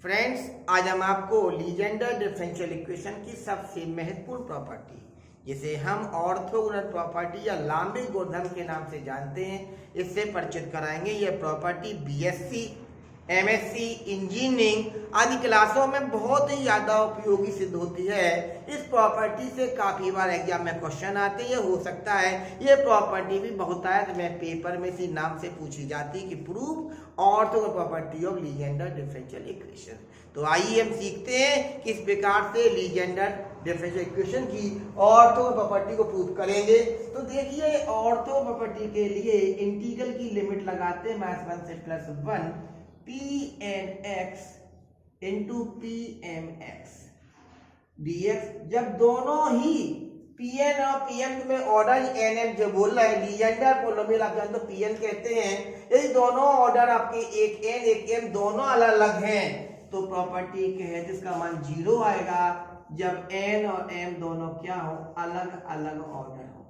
Friends, आज हम आपको लीजेंडर डिफरेंशियल इक्वेशन की सबसे महत्वपूर्ण प्रॉपर्टी जिसे हम ऑर्थोगोनल प्रॉपर्टी या लांबे गुणधर्म के नाम से जानते हैं, इससे परिचित कराएंगे। यह प्रॉपर्टी बीएससी, एमएससी, इंजीनियरिंग आदि क्लासों में बहुत ही ज्यादा उपयोगी सिद्ध होती है। इस प्रॉपर्टी से काफी बार एग्जाम में क्वेश्चन आते हैं। हो सकता है ये प्रॉपर्टी भी बहुतायत में पेपर में इसी नाम से पूछी जाती है कि prove orthogonal property of Legender differential equation. तो आइए हम सीखते हैं किस प्रकार से लीजेंडर डिफरेंशियल इक्वेशन की ऑर्थोगोनल प्रॉपर्टी को प्रूव करेंगे। तो देखिए, ऑर्थोगोनल प्रॉपर्टी के लिए इंटीग्रल की लिमिट लगाते हैं -1 से +1 pn(x) इंटू pmx dx। जब दोनों ही pn और pm में ऑर्डर nm जो बोल रहा है लीजेंडर पोलिनोमियल, आप जानते हो pn कहते हैं, यदि दोनों ऑर्डर आपके एक n एक m दोनों अलग अलग हैं तो प्रॉपर्टी के है जिसका मान 0 आएगा जब n और m दोनों क्या हो, अलग अलग ऑर्डर हो।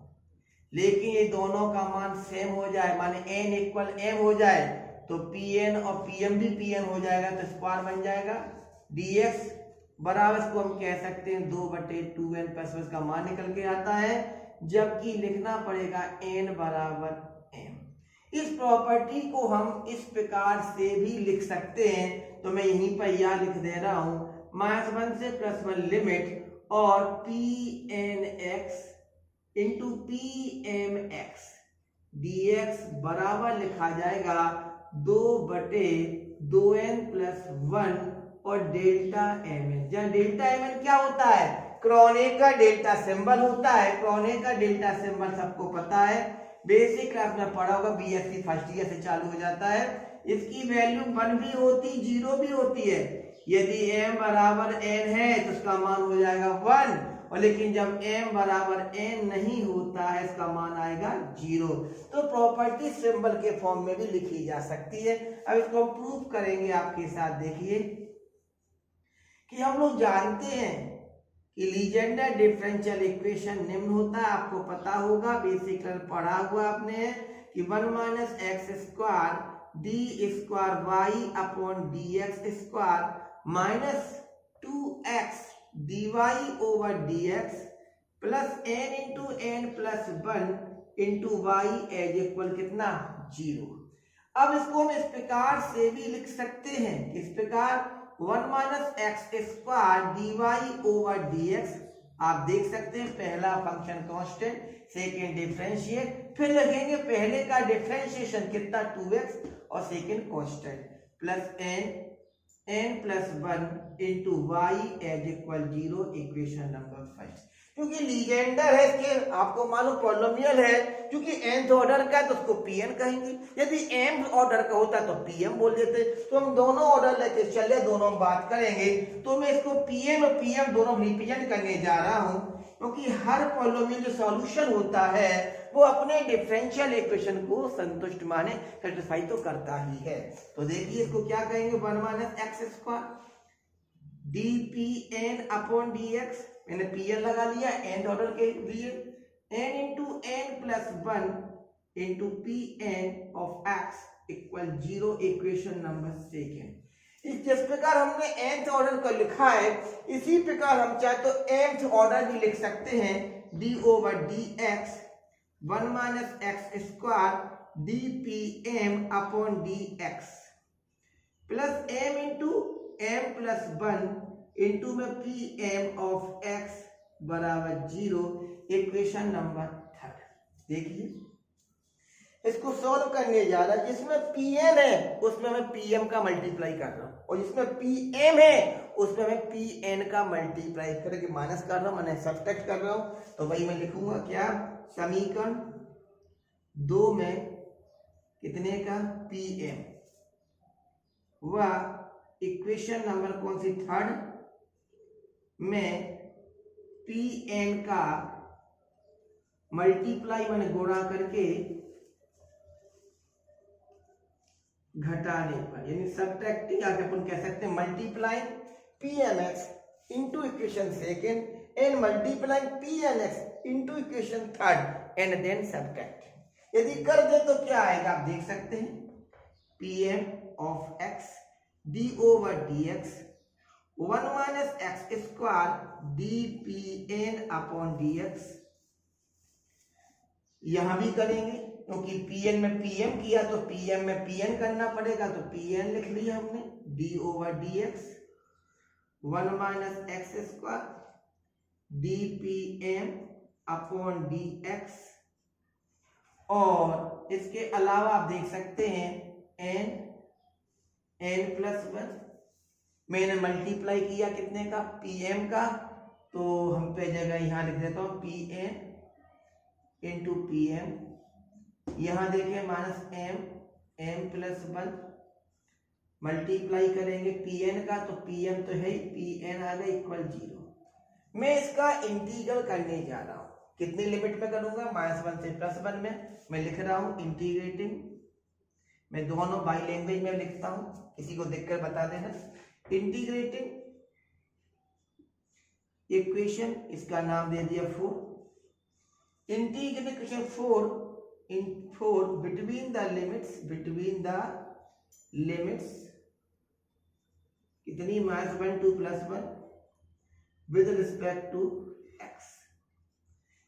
लेकिन ये दोनों का मान सेम हो जाए, माने n इक्वल m हो जाए, तो pn और pm भी pn हो जाएगा, तो स्क्वायर बन जाएगा। dx बराबर इसको हम कह सकते हैं 2/2n प्लस का मान निकल के आता है, जबकि लिखना पड़ेगा n बराबर m। इस प्रॉपर्टी को हम इस प्रकार से भी लिख सकते हैं, तो मैं यहीं पर यह लिख दे रहा हूं -1 से +1 लिमिट और pnx इंटू pmx dx बराबर लिखा जाएगा 2/2n प्लस 1 और डेल्टा mn। जहाँ डेल्टा mn क्या होता है, क्रोनेकर का डेल्टा सिंबल होता है। क्रोनेकर का डेल्टा सिंबल सबको पता है, बेसिक क्लास में पढ़ा होगा, बीएससी फर्स्ट ईयर से चालू हो जाता है। इसकी वैल्यू 1 भी होती, 0 भी होती है। यदि m बराबर n है तो उसका मान हो जाएगा 1, और लेकिन जब m बराबर n नहीं होता है इसका मान आएगा 0। तो प्रॉपर्टी सिंबल के फॉर्म में भी लिखी जा सकती है। अब इसको हम प्रूव करेंगे आपके साथ। देखिए कि हम लोग जानते हैं कि लीजेंडर डिफरेंशियल इक्वेशन निम्न होता है, आपको पता होगा, बेसिक पढ़ा हुआ आपने कि 1 - x² d² y/dx² -2x dy/dx plus n into n plus 1 into y as equal कितना 0। अब इसको हम इस प्रकार से भी लिख सकते हैं, किस प्रकार 1 - x² dy/dx। आप देख सकते हैं पहला फंक्शन कांस्टेंट, सेकेंड डिफरेंशिएट, फिर लिखेंगे पहले का डिफरेंशिएशन कितना 2x और second constant plus n plus 1 into y as equal 0, equation number 5। क्योंकि लीजेंडर है, इसके आपको मालूम पॉलिनोमियल है, क्योंकि nth ऑर्डर का है तो उसको pn कहेंगे, यदि mth ऑर्डर का होता तो pm बोल देते। तो हम दोनों ऑर्डर लेके चले, दोनों बात करेंगे, तो मैं इसको pn और pm दोनों रिप्रेजेंट करने जा रहा हूं, क्योंकि हर पॉलिनोमियल जो सॉल्यूशन होता है वो अपने डिफरेंशियल इक्वेशन को संतुष्ट माने सेटिस्फाई तो करता ही है। तो देखिए इसको क्या कहेंगे 1 - x² dpn/dx, मैंने pn लगा लिया nth ऑर्डर के लिए, n into n plus 1 into pn of x equal 0, equation number 2। जिस प्रकार हमने nth ऑर्डर को लिखा है, इसी प्रकार हम चाहे तो nth ऑर्डर भी लिख सकते हैं, d/dx 1 - x² dpm/dx plus m into m plus 1 into में pm ऑफ x बराबर 0, इक्वेशन नंबर 3। देखिए इसको सॉल्व करने जा रहा है, जिसमें pn है उसमें मैं pm का मल्टीप्लाई कर रहा हूं, और जिसमें pm है उसमें मैं pn का मल्टीप्लाई करके माइनस कर रहा हूं, मैंने सब्ट्रैक्ट कर रहा हूं। तो वही मैं लिखूंगा क्या, समीकरण 2 में कितने का pm व इक्वेशन नंबर कौन सी 3 में pn का मल्टीप्लाई मैंने गुणा करके घटाने पर, यानी सब्ट्रैक्टिंग आके अपन कह सकते हैं multiply pmx into equation second and multiply pnx into equation third and then subtract. यदि कर दे तो क्या आएगा आप देख सकते हैं, pm of x d over d x 1 minus x square d P n upon d x. यहां भी करेंगे क्योंकि पीएन में पीएम किया तो पीएम में पीएन करना पड़ेगा, तो पीएन लिख लिया हमने d over d x 1 minus x square d P M upon d x. और इसके अलावा आप देख सकते हैं एन प्लस 1 मैंने मल्टीप्लाई किया कितने का, पीएम का, तो हम पे जगह यहां लिख देता हूं p N into P m. यहां देखें माइनस एम प्लस 1 मल्टीप्लाई करेंगे पीएन का, तो पीएम तो है, पीएन आ गया इक्वल 0। मैं इसका इंटीग्रल करने जा रहा हूं, कितनी लिमिट में करूंगा, -1 से +1 में। मैं लिख रहा हूं इंटीग्रेटिंग, मैं दोनों बाई लैंग्वेज में लिखता हूं, किसी को देखकर बता देना। इंटीग्रेटिंग इक्वेशन, इसका नाम दे दिया 4। Integrating equation 4 between the limits कितनी, -1 to +1 with respect to x।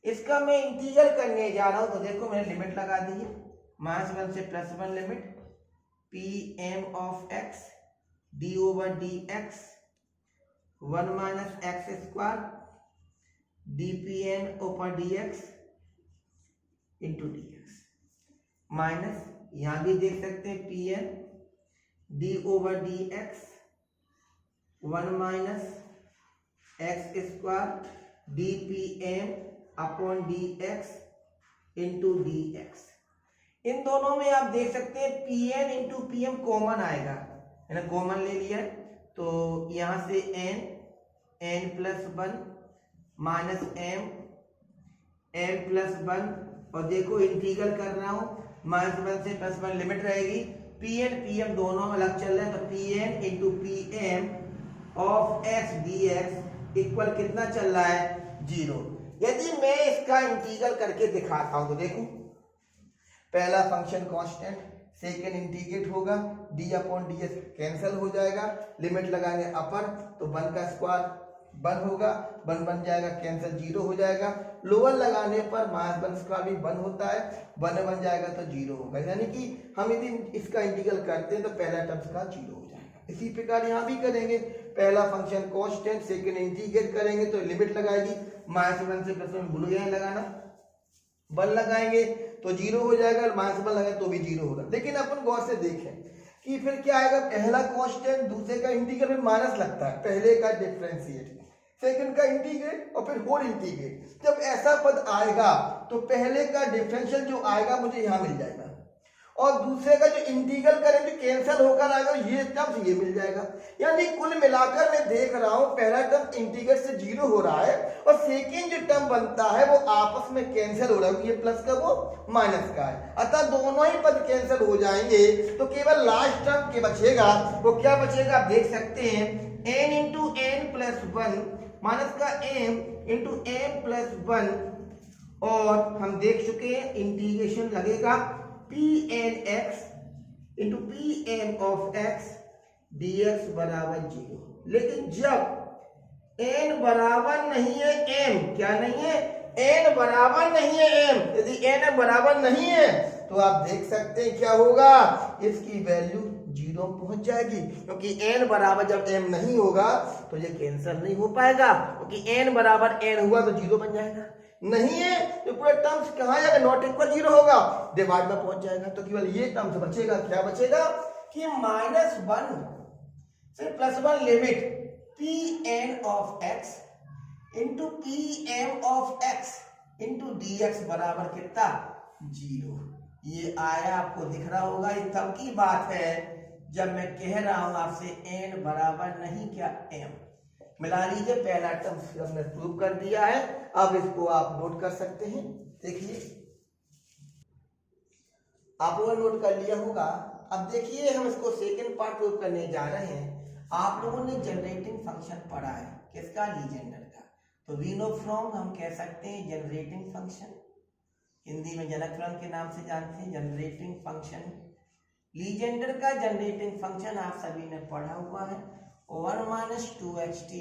इसका मैं इंटीग्रल करने जा रहा हूं, तो देखो मैंने लिमिट लगा दी है, -1 से +1 limit P M of x d over d x 1 minus x square d P N over d x into d x, minus यहां भी देख सकते हैं P N d over d x 1 minus x square d P M upon d x into d x. इन दोनों में आप देख सकते हैं P N into P M common आएगा, है ना, कॉमन ले लिया है, तो यहां से n plus 1 minus m plus 1, और देखो इंटीग्रल कर रहा हूं, -1 से +1 लिमिट रहेगी, पी एन पी एम दोनों अलग चल रहे हैं, तो p N into P M of x d x equal कितना चल रहा है, 0। यदि मैं इसका इंटीग्रल करके दिखाता हूं, तो देखो पहला फंक्शन कांस्टेंट, सेकेंड इंटीग्रेट होगा, D upon D S cancel हो जाएगा, लिमिट लगाएंगे अपर, तो 1 का स्क्वायर 1 होगा, 1 बन जाएगा, कैंसिल 0 हो जाएगा, लोअर लगाने पर -1 स्क्वायर भी 1 होता है, 1 बन जाएगा तो 0 होगा, यानी कि हम यदि इसका इंटीग्रल करते हैं तो पहला टर्म का 0 हो जाएगा। इसी प्रकार यहाँ भी करेंगे, पहला फंक्शन कांस्टेंट, सेकेंड इंटीग्रेट करेंगे तो लिमिट लगाएगी, -1 से +1 भूल गए लगाना, 1 लगाएंगे तो 0 हो जाएगा, -1 लगाए तो भी 0 होगा। लेकिन अपन गौर से देखें कि फिर क्या आएगा, पहला कांस्टेंट दूसरे का इंटीग्रल में माइनस लगता है, पहले का डिफरेंशिएट सेकंड का इंटीग्रेट और फिर होल इंटीग्रेट। जब ऐसा पद आएगा तो पहले का डिफरेंशियल जो आएगा मुझे यहां मिल जाएगा, और दूसरे का जो इंटीग्रल करेंगे कैंसिल होकर आएगा, ये टर्म ये मिल जाएगा। यानी कुल मिलाकर मैं देख रहा हूं पहला टर्म इंटीग्रल से 0 हो रहा है, और सेकेंड जो टर्म बनता है वो आपस में कैंसिल हो रहा है, ये प्लस का वो माइनस का है, अतः दोनों ही पद कैंसिल हो जाएंगे, तो केवल लास्ट टर्म के बचेगा, वो क्या बचेगा आप देख सकते हैं, n into n plus 1 minus का m इंटू एम प्लस 1, और हम देख चुके हैं इंटीग्रेशन लगेगा p n x into P M of x d x बराबर 0। लेकिन जब n बराबर नहीं है m, क्या नहीं है, n बराबर नहीं है m, यदि n बराबर नहीं है तो आप देख सकते हैं क्या होगा, इसकी वैल्यू 0 पहुंच जाएगी, क्योंकि n बराबर जब m नहीं होगा तो ये कैंसिल नहीं हो पाएगा, क्योंकि n बराबर n हुआ तो 0 बन जाएगा, नहीं है तो पूरा टर्म्स कहां जाएगा, नॉट इक्वल 0 होगा, डिवाइड में पहुंच जाएगा, तो केवल ये टर्म्स बचेगा, क्या बचेगा कि -1 से +1 limit p n of x into P M of x into d x बराबर कितना, 0। ये आया, आपको दिख रहा होगा, ये तब की बात है जब मैं कह रहा हूं आपसे n बराबर नहीं क्या m। मिला लीजिए, पहला टर्म हमने प्रूव कर दिया है, अब इसको आप नोट कर सकते हैं। देखिए आप लोगों ने नोट कर लिया होगा। अब देखिए हम इसको सेकंड पार्ट प्रूव करने जा रहे हैं। आप लोगों ने जनरेटिंग फंक्शन पढ़ा है, किसका, लीजेंडर का, तो वी नो फ्रॉम हम कह सकते हैं जनरेटिंग फंक्शन, हिंदी में जनक फलन के नाम से जानते हैं, जनरेटिंग फंक्शन लीजेंडर का जनरेटिंग फंक्शन आप सभी ने पढ़ा हुआ है, 1 minus 2xt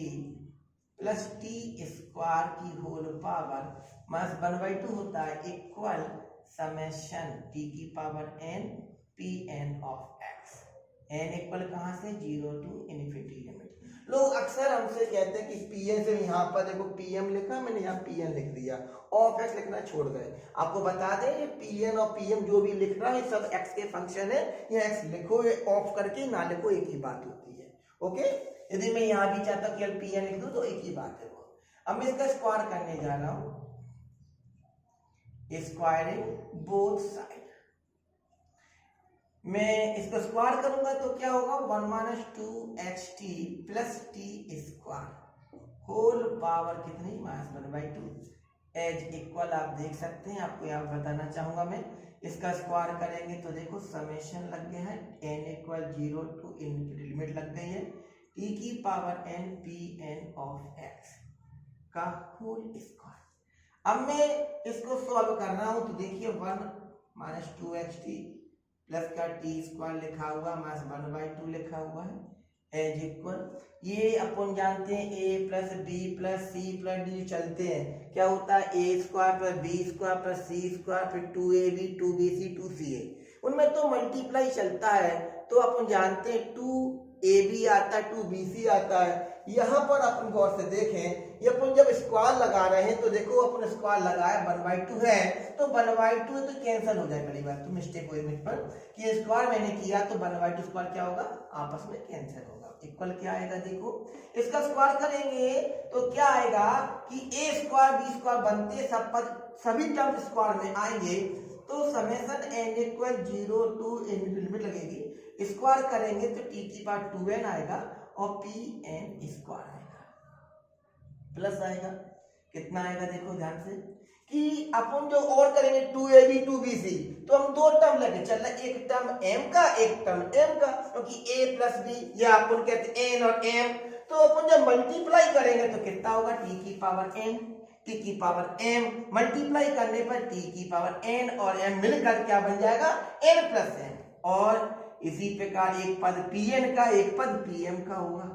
plus t square की होल पावर माइनस 1/2 होता है इक्वल समेशन टी की power n p n of x. N equal कहाँ से 0 टू इन्फिनिटी लिमिट। लोग अक्सर हमसे कहते हैं कि पीएन से यहाँ पर देखो पीएम लिखा, मैंने यहाँ पीएन लिख दिया, ऑफ एक्स लिखना छोड़ गए। आपको बता दें ये पीएन और पीएम जो भी लिख रहा है सब एक्स के फंक्शन है, ये एक्स लिखो ये ऑफ करके ना लिखो एक ही बात होती है। ओके, यदि मैं यहाँ भी चाहता हूँ केवल पीएन लिख दूं तो एक ही बात है वो। अब मैं इसका स्क्वायर करने जा रहा हूँ, स्क्वायरिंग बोथ साइड। मैं इसको स्क्वायर करूंगा तो क्या होगा 1 minus 2xt plus t square whole power कितनी माइनस 1/2 एज इक्वल। आप देख सकते हैं, आपको यहाँ बताना चाहूंगा मैं, इसका स्क्वायर करेंगे तो देखो समेशन लग गया है n equal 0 to infinity limit लग गई है टी की power n p n of x का होल स्क्वायर। अब मैं इसको सॉल्व कर रहा हूं तो देखिए 1 माइनस 2xt प्लस का टी स्क्वायर लिखा हुआ माइनस 1/2 लिखा हुआ है एज इक्वल, ये अपन जानते हैं a plus b plus c plus d चलते हैं, क्या होता है a square plus b square plus c square फिर 2ab 2bc 2ca, उनमें तो मल्टीप्लाई चलता है। तो अपन जानते हैं 2ab आता है 2bc आता है। यहाँ पर अपन गौर से देखें, ये अपन जब स्क्वायर लगा रहे हैं तो देखो अपन स्क्वायर लगाया 1/2 है तो 1/2 तो कैंसिल हो जाए। पहली बात तो मिस्टेक हुई मुझ पर कि स्क्वायर मैंने किया तो 1/2 स्क्वायर क्या होगा आपस में कैंसिल होगा। इक्वल क्या आएगा देखो, इसका स्क्वायर करेंगे तो क्या आएगा कि a स्क्वायर बी स्क्वायर बनते सब पद सभी टर्म स्क्वायर में आएंगे तो summation n equal 0 to infinity लगेगी। स्क्वायर करेंगे तो t की पावर 2n आएगा और पी एन स्क्वायर आएगा प्लस आएगा कितना आएगा देखो ध्यान से कि अपन जो और करेंगे 2ab 2bc तो हम दो टर्म लेके चल रहे, एक टर्म m का एक टर्म m का, क्योंकि a प्लस b ये अपन कहते हैं n और m, तो अपन जब मल्टीप्लाई करेंगे तो कितना होगा t की पावर n t की पावर m मल्टीप्लाई करने पर t की पावर n और m मिलकर क्या बन जाएगा n प्लस m, और इसी प्रकार एक पद pn का एक पद pm का होगा।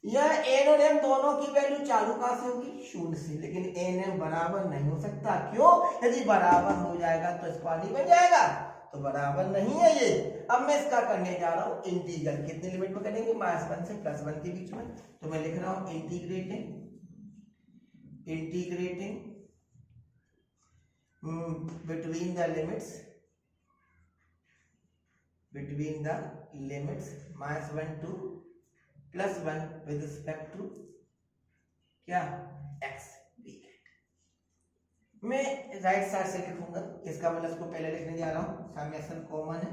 यह n और m दोनों की वैल्यू चालू कहां से होगी शून्य से, लेकिन nm बराबर नहीं हो सकता, क्यों? यदि बराबर हो जाएगा तो स्क्वायर नहीं बन जाएगा, तो बराबर नहीं है ये। अब मैं इसका करने जा रहा हूं इंटीग्रल, कितने लिमिट में करेंगे -1 से +1 के बीच में, तो मैं लिख रहा हूं integrating between the limits -1 to +1 with respect to क्या x ब्रैकेट। मैं राइट साइड से लिखूंगा, इसका मतलब इसको पहले लिखने जा रहा हूं, समेशन कॉमन है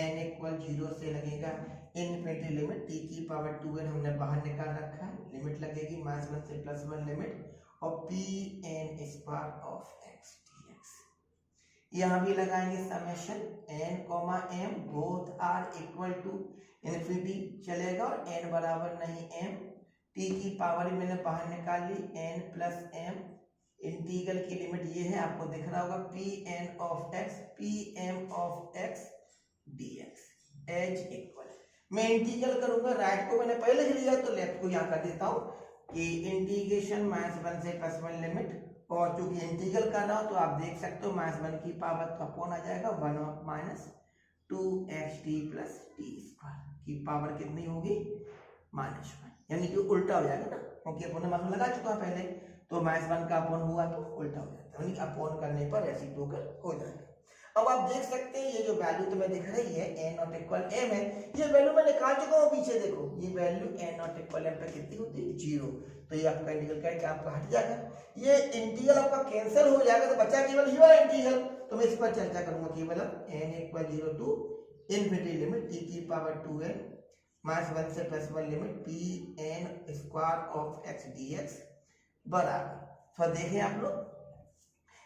n इक्वल 0 से लगेगा इनफिनिटी लिमिट t की पावर 2n हमने बाहर निकाल रखा है, लिमिट लगेगी -1 से +1 लिमिट और p n square of x dx। यहाँ भी लगाएंगे summation n m both are equal to infinity चलेगा और n बराबर नहीं m, t की पावर मैंने बाहर निकाल ली n प्लस m, इंटीग्रल की लिमिट ये है आपको दिख रहा होगा p n of x p M of x dx as equal. मैं इंटीग्रल करूंगा, राइट को मैंने पहले ही लिया तो लेफ्ट को यहाँ कर देता हूँ कि इंटीग्रेशन -1 से +1 लिमिट, और चूंकि इंटीग्रल कर रहा हूं तो आप देख सकते हो -1 की पावर तो अपॉन आ जाएगा 1 minus 2xt plus t square की पावर कितनी होगी -1, यानी कि उल्टा हो जाएगा ना, क्योंकि अपन ने मतलब लगा चुका पहले तो -1 का अपॉन हुआ तो उल्टा हो जाता है, यानी अपॉन करने पर रेसिप्रोकल हो जाएगा। अब आप देख सकते हैं ये जो वैल्यू तुम्हें दिख रही है n नॉट इक्वल m है, ये वैल्यू मैं निकाल चुका हूँ पीछे देखो, ये value n not equal m पे कितनी होती है 0, तो ये आपका इंटीग्रल करके आपका हट जाएगा, ये इंटीग्रल आपका कैंसिल हो जाएगा तो बचा केवल ये वाला इंटीग्रल। तो मैं इस पर चर्चा करूंगा केवल n equal 0 to infinity limit t की पावर 2n -1 से +1 limit p n square of x dx बराबर। तो देखें आप लोग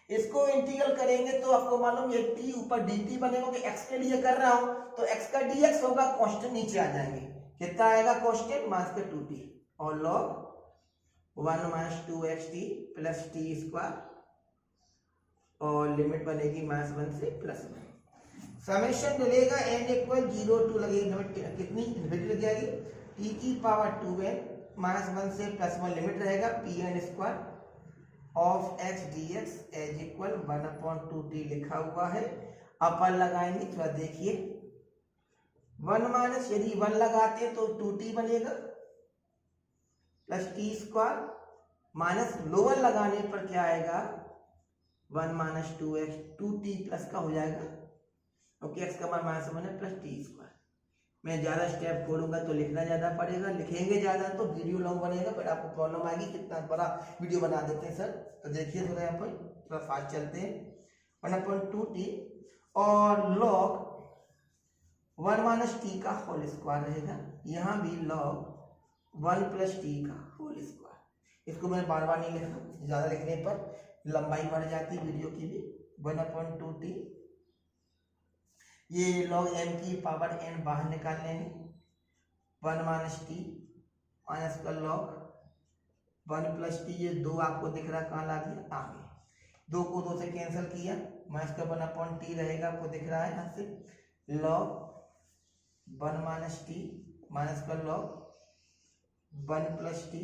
इसको इंटीग्रल करेंगे तो आपको मालूम ये t ऊपर dt बनेगा कि x के लिए कर रहा हूं तो x का dx होगा, कांस्टेंट नीचे आ जाएंगे, कितना आएगा कांस्टेंट -2t और log 1 - 2xt plus t square और लिमिट बनेगी -1 से +1। समेशन डलेगा n इक्वल 0 टू लगेगी लिमिट कितनी इन्फिनिटी लग जाएगी t की पावर 2n माइनस 1 से प्लस 1 लिमिट रहेगा pn square of x dx as equal 1/2t लिखा हुआ है। अपर लगाएंगे थोड़ा देखिए 1 माइनस यदि 1 लगाते तो 2t बनेगा plus t square minus lower लगाने पर क्या आएगा 1 माइनस 2x 2t प्लस का हो जाएगा क्योंकि x का मान माइनस 1 है प्लस टी स्क्वायर। मैं ज़्यादा स्टेप खोलूंगा तो लिखना ज़्यादा पड़ेगा, लिखेंगे ज़्यादा तो वीडियो लॉन्ग बनेगा, फिर आपको प्रॉब्लम आएगी कितना बड़ा वीडियो बना देते हैं सर। तो देखिए थोड़ा यहाँ पर थोड़ा फास्ट चलते हैं 1/2t और लॉग 1 माइनस टी का होल स्क्वायर रहेगा, यहाँ भी लॉग 1 प्लस टी का होल स्क्वायर। इसको मैं बार बार नहीं लिखता, ज़्यादा लिखने पर लंबाई बढ़ जाती वीडियो की भी। 1/2t ये log m की पावर n बाहर निकाल लेंगे 1 माइनस टी माइनस का log 1 प्लस टी, ये 2 आपको दिख रहा कहाँ ला दिया आगे, 2 को 2 से कैंसिल किया माइनस का 1/t रहेगा आपको दिख रहा है यहाँ से log 1 माइनस टी माइनस का log 1 प्लस टी।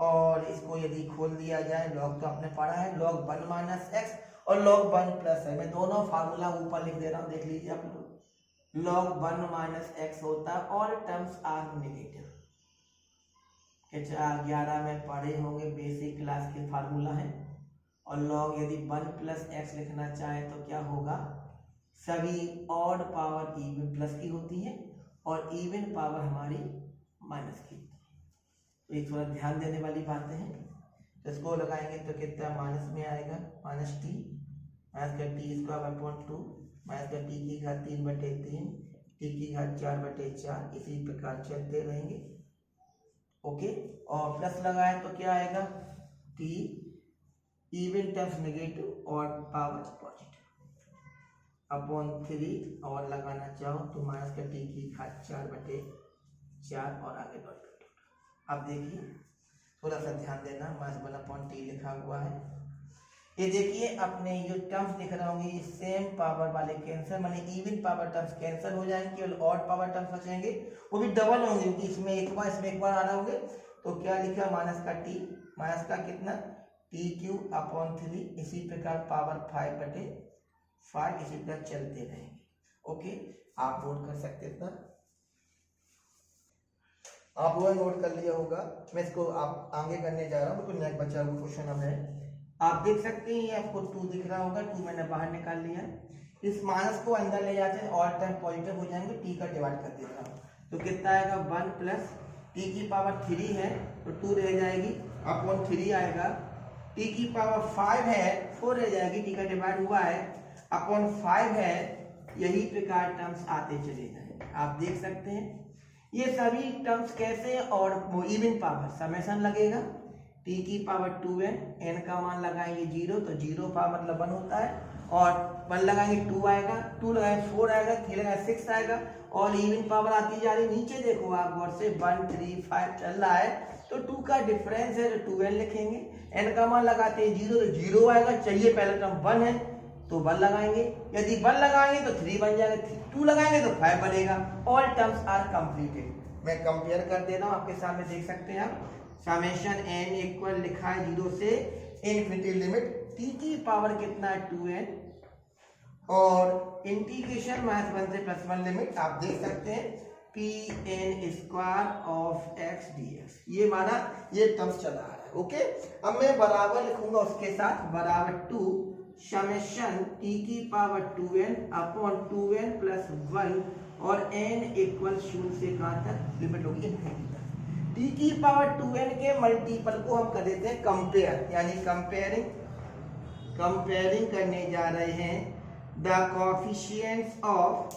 और इसको यदि खोल दिया जाए log तो आपने पढ़ा है log 1 माइनस एक्स और log 1 प्लस है, मैं दोनों फार्मूला ऊपर लिख दे रहा हूं, देख लीजिए आप लोग। log 1 माइनस एक्स होता है ऑल टर्म्स आर नेगेटिव। 11 में पढ़े होंगे बेसिक क्लास के फार्मूला है। और log यदि 1 प्लस एक्स लिखना चाहे तो क्या होगा, सभी ऑड पावर इवन प्लस की होती है और इवन पावर हमारी माइनस की होती है। तो ये थोड़ा ध्यान देने वाली बातें हैं। इसको लगाएंगे तो कितना माइनस में आएगा माइनस टी माइनस का टी स्क्वायर अपॉन 2 माइनस का टी की घात 3/3 टी की घात 4/4, इसी प्रकार चलते रहेंगे। ओके, और प्लस लगाए तो क्या आएगा टी इवन टर्म्स नेगेटिव और पावर पॉजिटिव अपॉन 3, और लगाना चाहो तो माइनस का टी की घात 4/4 और आगे डॉट। अब देखिए थोड़ा सा ध्यान देना, -1/t लिखा हुआ है। ये देखिए अपने जो टर्म्स दिख रहे होंगे ये सेम पावर वाले कैंसर माने इवन पावर टर्म्स कैंसर हो जाएंगे और ऑड पावर टर्म्स बचेंगे, वो भी डबल होंगे क्योंकि इसमें एक बार आ रहे होंगे। तो क्या लिखा माइनस का टी माइनस का कितना t³/3, इसी प्रकार पावर 5/5, इसी प्रकार चलते रहेंगे। ओके, आप नोट कर सकते थे, आप वो नोट कर लिया होगा। मैं इसको आप आगे करने जा रहा हूँ, तो नेक्स्ट बचा हुआ क्वेश्चन अब है। आप देख सकते हैं आपको 2 दिख रहा होगा, 2 मैंने बाहर निकाल लिया। इस माइनस को अंदर ले जाते हैं और टर्म पॉजिटिव हो जाएंगे, टी का डिवाइड कर देता हूँ तो कितना आएगा 1 प्लस टी की पावर 3 है तो 2 रह जाएगी अपॉन 3 आएगा, टी की पावर 5 है 4 रह जाएगी, टी का डिवाइड हुआ है अपॉन 5 है। यही प्रकार टर्म्स आते चले जाए, आप देख सकते हैं ये सभी टर्म्स कैसे और इवन पावर समेशन लगेगा t की पावर 2n, n का मान लगाएंगे 0 तो 0 पावर मतलब 1 होता है, और 1 लगाएंगे 2 आएगा, 2 लगाएंगे 4 आएगा, 3 लगाएंगे 6 आएगा, और इवन पावर आती जा रही। नीचे देखो आप गौर से 1 3 5 चल रहा है तो 2 का डिफरेंस है तो 2n लिखेंगे। n का मान लगाते हैं 0 तो 0 आएगा, चाहिए पहला टर्म 1 है तो 1 लगाएंगे, यदि 1 लगाएंगे तो 3 बन जाएगा, 2 लगाएंगे तो 5 बनेगा। All terms are completed. मैं कंपेयर कर दे रहा हूं आपके सामने, देख सकते हैं आप समेशन n इक्वल लिखा है 0 से इनफिनिटी लिमिट t की पावर कितना है 2n और इंटीग्रेशन -1 से +1 लिमिट आप देख सकते हैं pn square of x dx। ये माना ये टर्म्स चला आ रहा है। ओके, अब मैं बराबर लिखूंगा उसके साथ बराबर 2 समेशन t की power 2n upon 2n plus 1 और n इक्वल 0 से कहां तक लिमिट होगी इनफिनिटी तक। t की पावर 2n के मल्टीपल को हम कर देते हैं कंपेयर, यानी कंपेयरिंग करने जा रहे हैं द कोएफिशिएंट्स ऑफ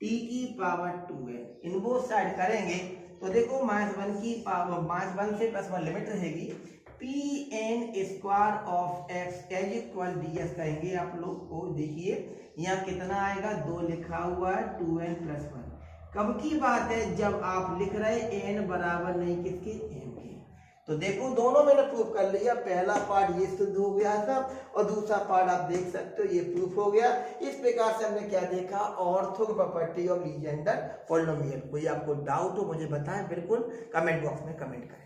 t की पावर 2n इन वो साइड करेंगे तो देखो -1 की पावर -1 से +1 लिमिट रहेगी, pn square of x as equal ds कहेंगे आप लोग को। देखिए यहाँ कितना आएगा 2 लिखा हुआ है 2n + 1। कब की बात है जब आप लिख रहे n बराबर नहीं किसके m के, तो देखो दोनों मैंने प्रूफ कर लिया, पहला पार्ट ये सिद्ध हो गया सब और दूसरा पार्ट आप देख सकते हो ये प्रूफ हो गया। इस प्रकार से हमने क्या देखा, ortho property of Legender polynomial. कोई आपको डाउट हो मुझे बताएं, बिल्कुल कमेंट बॉक्स में कमेंट करें।